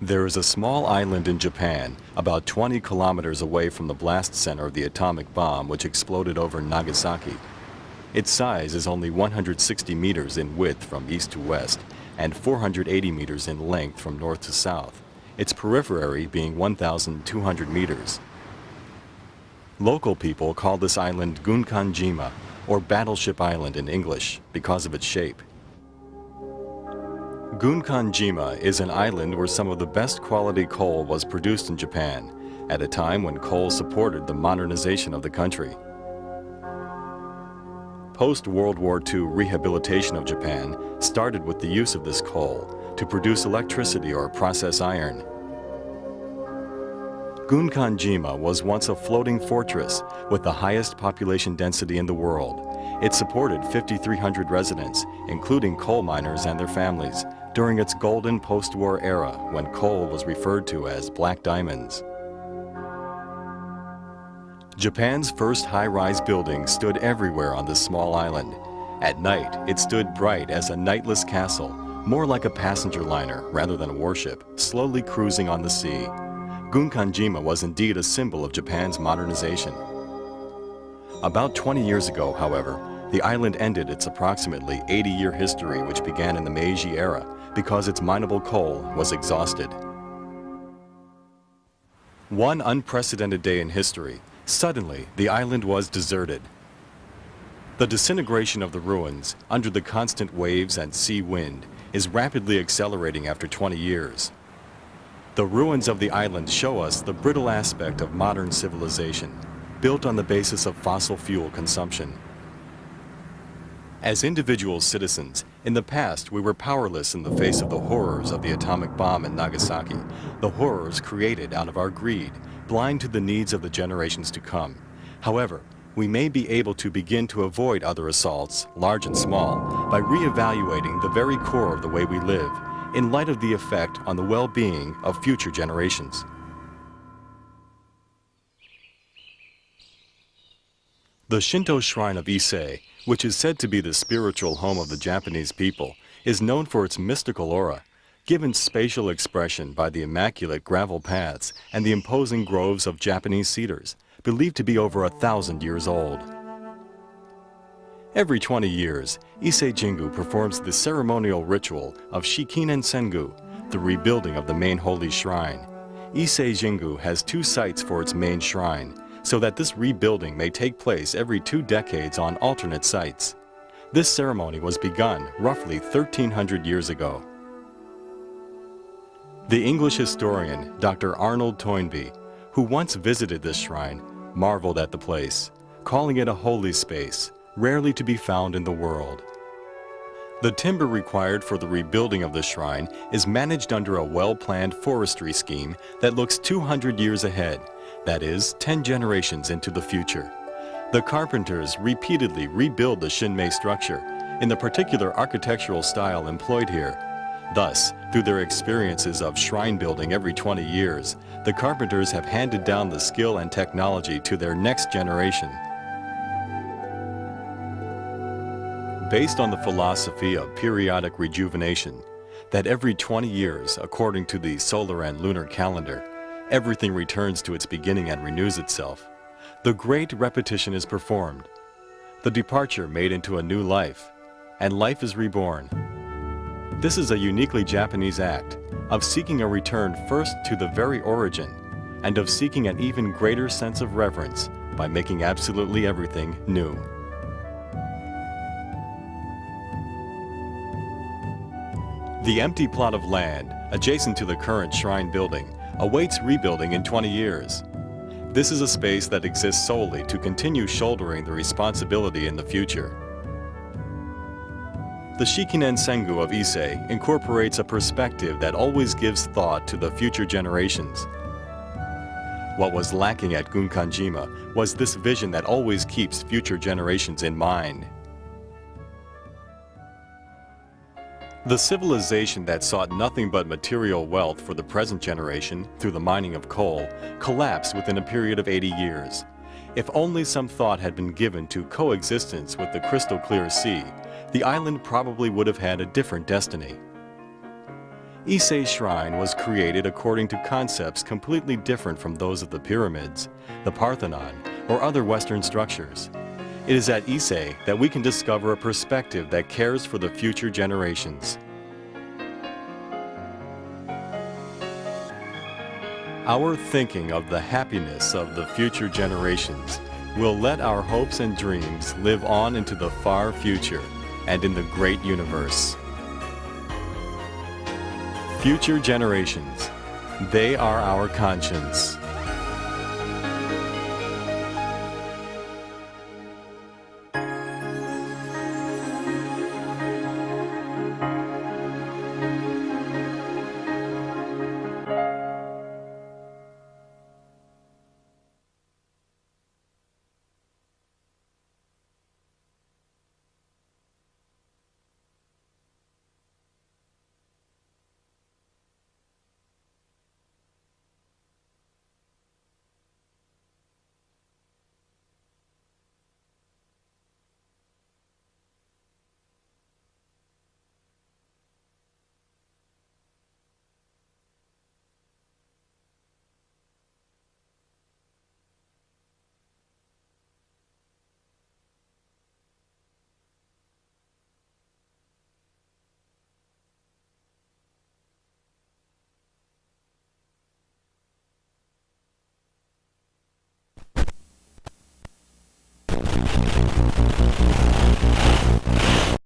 There is a small island in Japan, about 20 kilometers away from the blast center of the atomic bomb which exploded over Nagasaki. Its size is only 160 meters in width from east to west and 480 meters in length from north to south, its periphery being 1,200 meters. Local people call this island Gunkanjima, or Battleship Island in English, because of its shape. Gunkanjima is an island where some of the best quality coal was produced in Japan, at a time when coal supported the modernization of the country. Post-World War II rehabilitation of Japan started with the use of this coal to produce electricity or process iron. Gunkanjima was once a floating fortress with the highest population density in the world. It supported 5,300 residents, including coal miners and their families, during its golden post-war era when coal was referred to as black diamonds. Japan's first high-rise building stood everywhere on this small island. At night, it stood bright as a nightless castle, more like a passenger liner rather than a warship, slowly cruising on the sea. Gunkanjima was indeed a symbol of Japan's modernization. About 20 years ago, however, the island ended its approximately 80-year history which began in the Meiji era because its mineable coal was exhausted. One unprecedented day in history, suddenly the island was deserted. The disintegration of the ruins, under the constant waves and sea wind, is rapidly accelerating after 20 years. The ruins of the island show us the brittle aspect of modern civilization, built on the basis of fossil fuel consumption. As individual citizens, in the past we were powerless in the face of the horrors of the atomic bomb in Nagasaki, the horrors created out of our greed, blind to the needs of the generations to come. However, we may be able to begin to avoid other assaults, large and small, by re-evaluating the very core of the way we live, in light of the effect on the well-being of future generations. The Shinto shrine of Ise, which is said to be the spiritual home of the Japanese people, is known for its mystical aura, given spatial expression by the immaculate gravel paths and the imposing groves of Japanese cedars, believed to be over 1,000 years old. Every 20 years, Ise Jingu performs the ceremonial ritual of Shikinen Sengu, the rebuilding of the main holy shrine. Ise Jingu has 2 sites for its main shrine, so that this rebuilding may take place every 2 decades on alternate sites. This ceremony was begun roughly 1,300 years ago. The English historian Dr. Arnold Toynbee, who once visited this shrine, marveled at the place, calling it a holy space, rarely to be found in the world. The timber required for the rebuilding of the shrine is managed under a well-planned forestry scheme that looks 200 years ahead, that is, 10 generations into the future. The carpenters repeatedly rebuild the Shinmei structure in the particular architectural style employed here. Thus, through their experiences of shrine building every 20 years, the carpenters have handed down the skill and technology to their next generation. Based on the philosophy of periodic rejuvenation, that every 20 years, according to the solar and lunar calendar, everything returns to its beginning and renews itself, the great repetition is performed, the departure made into a new life, and life is reborn. This is a uniquely Japanese act of seeking a return first to the very origin, and of seeking an even greater sense of reverence by making absolutely everything new. The empty plot of land, adjacent to the current shrine building, awaits rebuilding in 20 years. This is a space that exists solely to continue shouldering the responsibility in the future. The Shikinen Sengu of Ise incorporates a perspective that always gives thought to the future generations. What was lacking at Gunkanjima was this vision that always keeps future generations in mind. The civilization that sought nothing but material wealth for the present generation through the mining of coal collapsed within a period of 80 years. If only some thought had been given to coexistence with the crystal clear sea, the island probably would have had a different destiny. Ise Shrine was created according to concepts completely different from those of the pyramids, the Parthenon, or other Western structures. It is at Ise that we can discover a perspective that cares for the future generations. Our thinking of the happiness of the future generations will let our hopes and dreams live on into the far future and in the great universe. Future generations, they are our conscience.